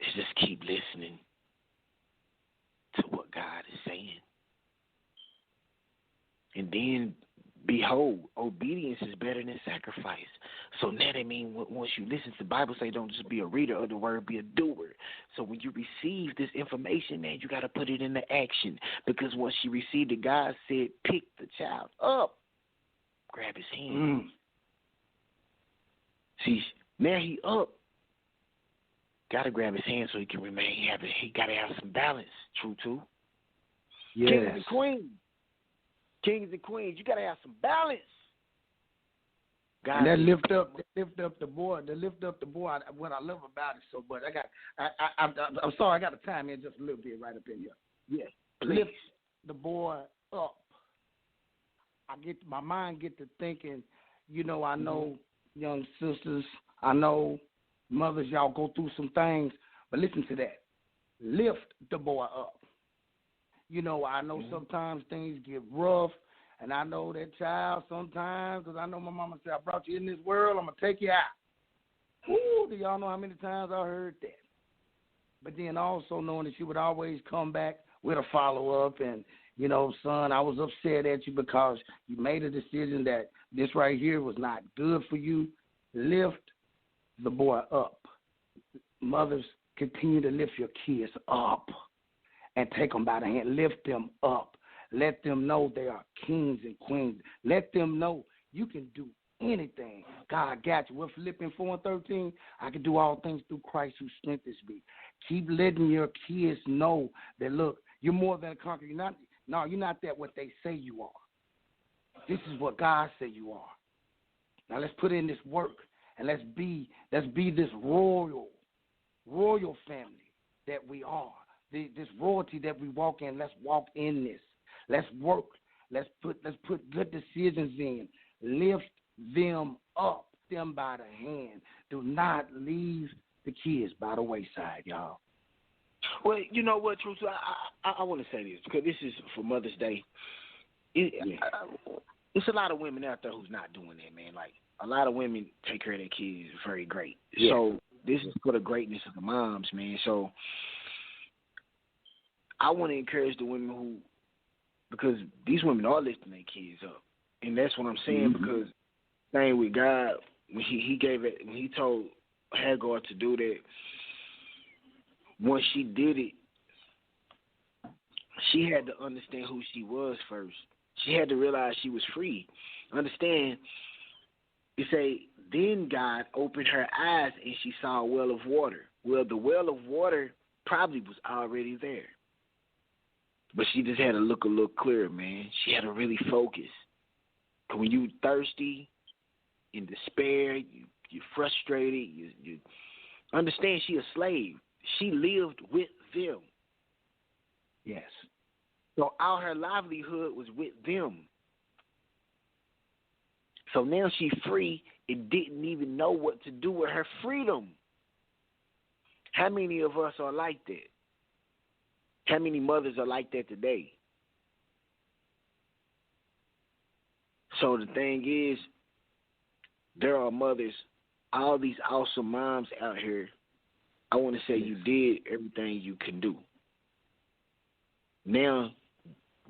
is just keep listening to what God is saying. And then, behold, obedience is better than sacrifice. So now that means once you listen to the Bible say don't just be a reader of the word, be a doer. So when you receive this information, man, you got to put it into action. Because once she received it, God said, pick the child up. Grab his hand. See, now he up. Got to grab his hand so he can remain happy. He got to have some balance, Truto. Yes. Kings and queens. Kings and queens, you got to have some balance. God, and that lift up the boy. What I love about it so much. I'm sorry, I got to time in just a little bit right up in here. Yes, lift the boy up. My mind get to thinking. You know, I know young sisters. I know mothers. Y'all go through some things, but listen to that. Lift the boy up. You know, I know sometimes things get rough, and I know that child sometimes, because I know my mama said, I brought you in this world, I'm going to take you out. Woo, do y'all know how many times I heard that? but then also knowing that you would always come back with a follow-up and, you know, son, I was upset at you because you made a decision that this right here was not good for you. Lift the boy up. Mothers, continue to lift your kids up and take them by the hand. Lift them up. Let them know they are kings and queens. Let them know you can do anything. God got you. With Philippians 4:13, I can do all things through Christ who strengthens me. Keep letting your kids know that, look, you're more than a conqueror. You're not that what they say you are. This is what God said you are. Now let's put in this work and let's be this royal family that we are. This royalty that we walk in. Let's walk in this. Let's work. Let's put good decisions in. Lift them up, them by the hand. Do not leave the kids by the wayside, y'all. Well, you know what, Truto? I want to say this because this is for Mother's Day. It's a lot of women out there who's not doing that, man. Like, a lot of women take care of their kids very great. Yeah. So this is for the greatness of the moms, man. So I want to encourage the women who, because these women are lifting their kids up. And that's what I'm saying, because thing with God, when he told Hagar to do that, once she did it, she had to understand who she was first. She had to realize she was free. Understand, it say, then God opened her eyes and she saw a well of water. Well, the well of water probably was already there. But she just had to look a little clearer, man. She had to really focus. Because when you thirsty, in despair, you're frustrated, you understand she a slave. She lived with them. Yes. So all her livelihood was with them. So now she's free and didn't even know what to do with her freedom. How many of us are like that? How many mothers are like that today? So the thing is, there are mothers, all these awesome moms out here. I want to say you did everything you can do. Now,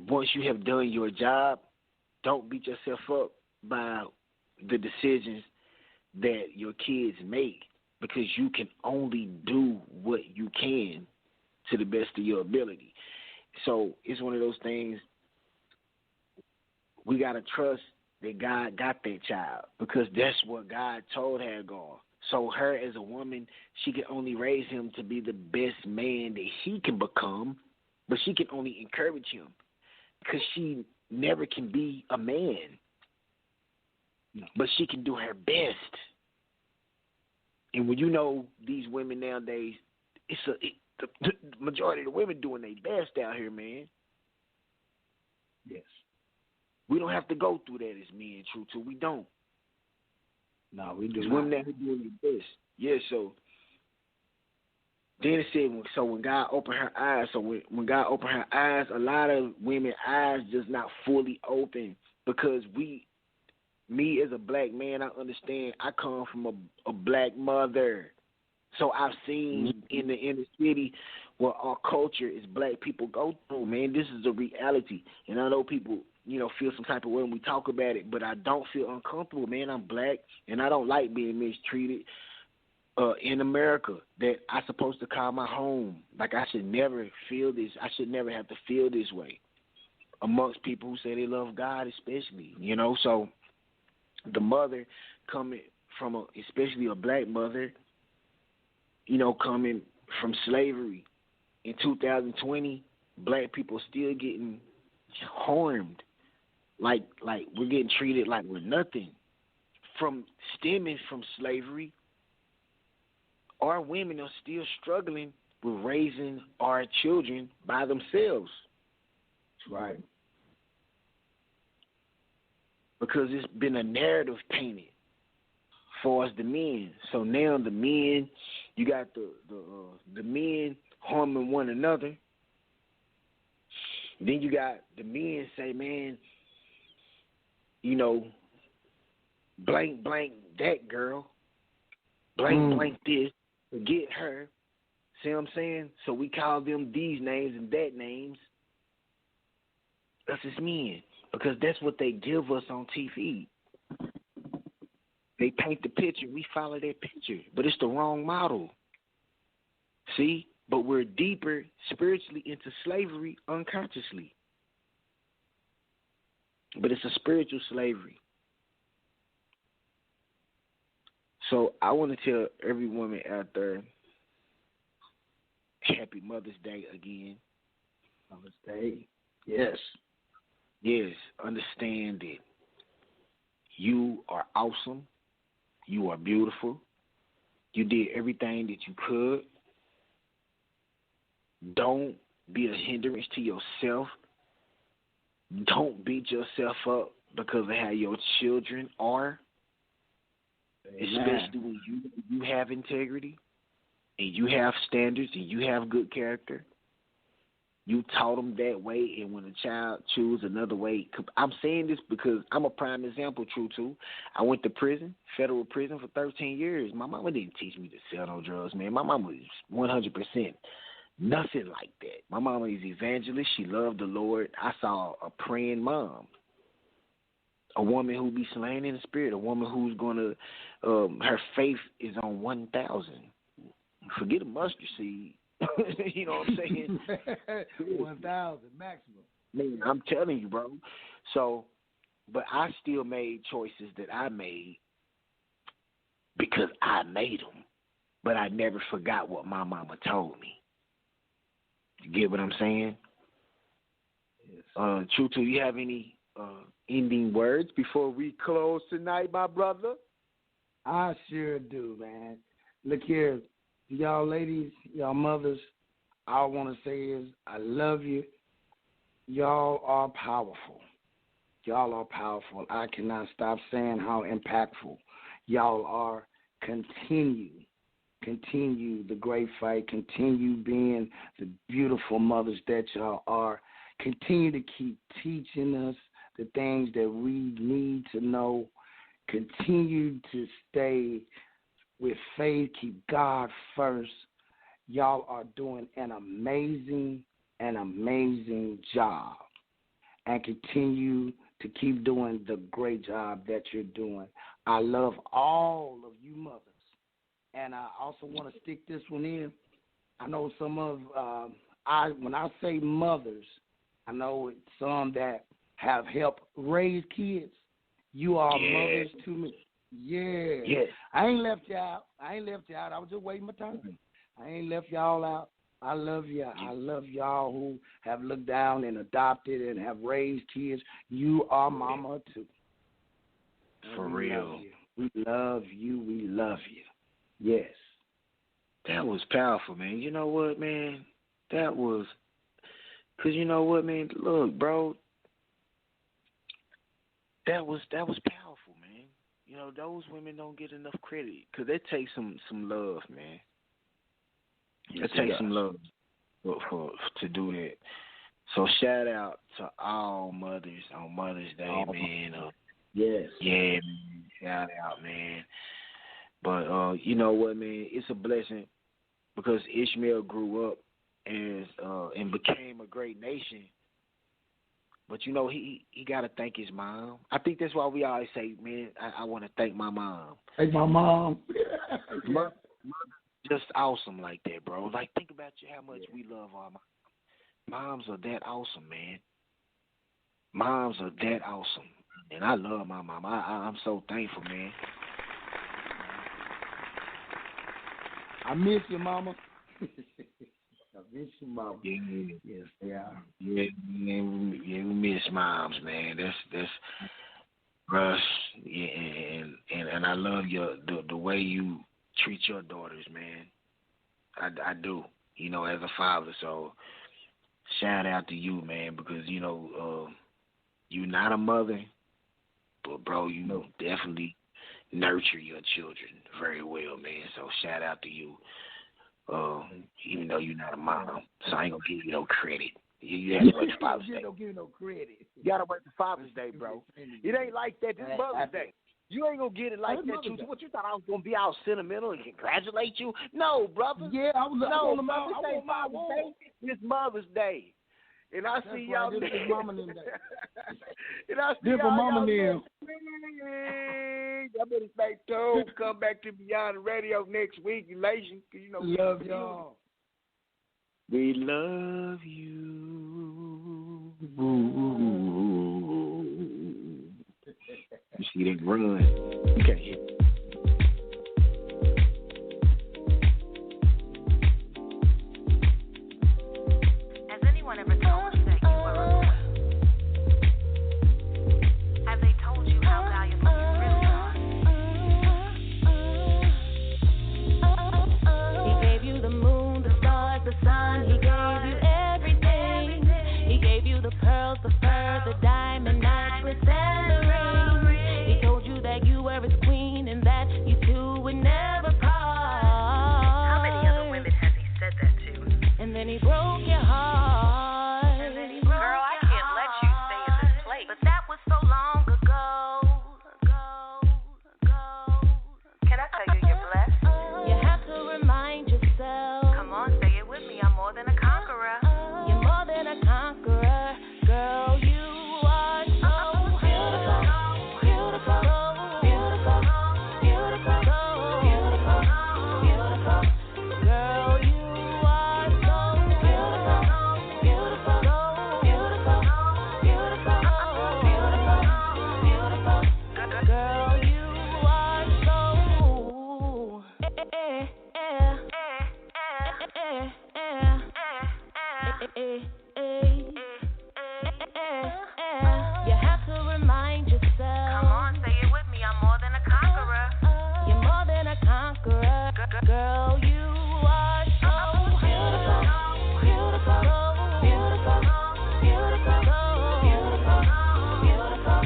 once you have done your job, don't beat yourself up by the decisions that your kids make, because you can only do what you can to the best of your ability. So it's one of those things, we got to trust that God got that child, because that's what God told Hagar. So her as a woman, she can only raise him to be the best man that he can become, but she can only encourage him because she never can be a man. But she can do her best. And when you know these women nowadays, the majority of the women doing their best out here, man. Yes. We don't have to go through that as men, Truto. We don't. No, we do not. Women that are doing their best. Yeah, so then it said, so when God opened her eyes, when God opened her eyes, a lot of women's eyes just not fully open, because me as a black man, I understand I come from a black mother. So I've seen in the inner city what our culture is black people go through, man. This is a reality. And I know people, feel some type of way when we talk about it, but I don't feel uncomfortable, man. I'm black, and I don't like being mistreated in America that I'm supposed to call my home. Like, I should never feel this. I should never have to feel this way amongst people who say they love God, especially, So the mother coming from especially a black mother, coming from slavery in 2020, black people still getting harmed. Like we're getting treated like we're nothing. From stemming from slavery, our women are still struggling with raising our children by themselves. That's right. Because it's been a narrative painted for us, the men. So now the men, you got the men harming one another. Then you got the men say, man, blank that girl, blank this, forget her. See what I'm saying? So we call them these names and that names. Us as men. Because that's what they give us on TV. They paint the picture. We follow that picture. But it's the wrong model. See? But we're deeper spiritually into slavery unconsciously. But it's a spiritual slavery. So I want to tell every woman out there, happy Mother's Day again. Mother's Day. Yes. Yes. Understand it. You are awesome. You are beautiful. You did everything that you could. Don't be a hindrance to yourself. Don't beat yourself up because of how your children are. Amen. Especially when you have integrity and you have standards and you have good character. You taught them that way, and when a child chooses another way, I'm saying this because I'm a prime example, Truto. I went to prison, federal prison for 13 years. My mama didn't teach me to sell no drugs, man. My mama was 100% nothing like that. My mama is evangelist. She loved the Lord. I saw a praying mom, a woman who be slain in the spirit, a woman who's going to, her faith is on 1,000. Forget a mustard seed. You know what I'm saying? 1,000 maximum. Man, I'm telling you, bro. So, but I still made choices that I made because I made them. But I never forgot what my mama told me. You get what I'm saying? Yes. Truto, you have any ending words before we close tonight, my brother? I sure do, man. Look here. Y'all ladies, y'all mothers, all I want to say is I love you. Y'all are powerful. Y'all are powerful. I cannot stop saying how impactful y'all are. Continue the great fight. Continue being the beautiful mothers that y'all are. Continue to keep teaching us the things that we need to know. Continue to stay with faith, keep God first. Y'all are doing an amazing job. And continue to keep doing the great job that you're doing. I love all of you mothers. And I also want to stick this one in. I know some of, when I say mothers, I know it's some that have helped raise kids. You are mothers to me. Yeah. Yes. I ain't left you out. I was just waiting my turn. I ain't left y'all out. I love you. I love y'all who have looked down and adopted and have raised kids. You are mama too. For real. We love you. We love you. Yes. That was powerful, man. You know what, man? That was, because you know what, man? Look, bro, that was powerful, man. You know, those women don't get enough credit because they take some love, man. Yes, it takes some love to do that. So shout out to all mothers on Mother's Day, man. Yes. Yeah, man. Shout out, man. But you know what, man? It's a blessing because Ishmael grew up and became a great nation. But, you know, he got to thank his mom. I think that's why we always say, man, I want to thank my mom. Thank my mom. Mother, just awesome like that, bro. Like, think about how much we love our moms. Moms are that awesome, man. Moms are that awesome. And I love my mom. I'm so thankful, man. I miss you, mama. I miss you, mama. Yeah. Yes, they are. Yeah, we miss moms, man. That's Russ. Yeah, and I love the way you treat your daughters, man. I do. You know, as a father. So shout out to you, man, because you know you're not a mother, but bro, you definitely nurture your children very well, man. So shout out to you. Even though you're not a mom, so I ain't gonna give you no credit. You have to wait for Father's Day. Don't give you no credit. You gotta wait for Father's Day, bro. It ain't like that. This is Mother's Day. You ain't gonna get it like that, Truto. What you thought I was gonna be all sentimental and congratulate you? No, brother. Yeah, I was. No, I brother. want This ain't Father's Day. It's Mother's Day, and I see y'all. This is Mama Day. And I see Different y'all. Mama Day. Y'all better stay tuned. Come back to Beyond the Radio next week. Elation, you know. Love y'all. We love you. You see that run? You can't hit. Has anyone ever told you that you were a queen? Have they told you how valuable you really are? He gave you the moon, the stars, the sun. He gave you everything. He gave you the pearls, the fur, the diamond necklace, and the ring. He told you that you were his queen and that you two would never part. How many other women has he said that to? And then he broke your heart. Girl, I can't let you stay in this place. But that was so long ago. Can I tell you you're blessed? You have to remind yourself. Come on, say it with me. I'm more than a conqueror. You're more than a conqueror. Girl, you are so beautiful. Beautiful. Beautiful. Beautiful. Beautiful. Beautiful. Girl, you are so beautiful. Beautiful. Beautiful. Beautiful. Beautiful. Beautiful. Girl, you are so. You have to remind yourself. Come on, say it with me. I'm more than a conqueror. You're more than a conqueror. Girl, you are so beautiful. Beautiful. Beautiful. Beautiful. Beautiful. Beautiful.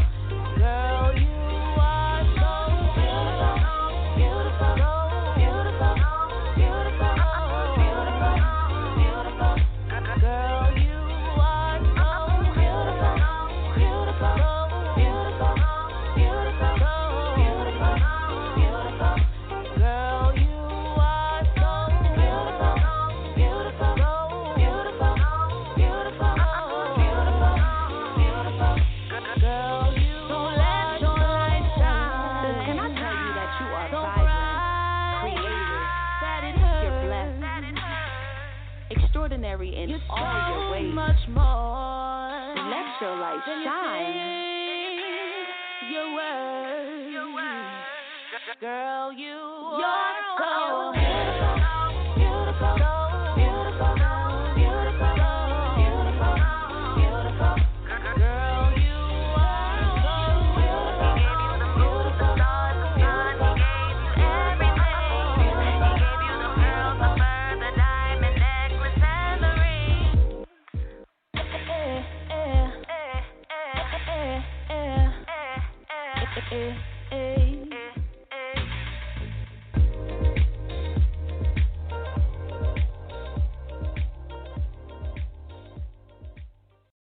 Girl, you are so beautiful. Beautiful. Beautiful. Beautiful. Beautiful. Beautiful. Girl, you are so beautiful. Beautiful. Beautiful. Beautiful. Beautiful. Beautiful. Girl, you are so beautiful. Beautiful. Beautiful. Beautiful. Beautiful. Beautiful. Girl, you don't let your light shine. Can I tell you that you are vibrant, creative, you're blessed, extraordinary in all your ways. Much more. Let your light shine. Your words. Girl, you're so beautiful. Beautiful. Beautiful. Beautiful. Beautiful. Beautiful. Girl, you are so beautiful. He gave you the moon, the stars, the sun. He gave you everything. He gave you the pearls, the fur, the diamond necklace, and the ring.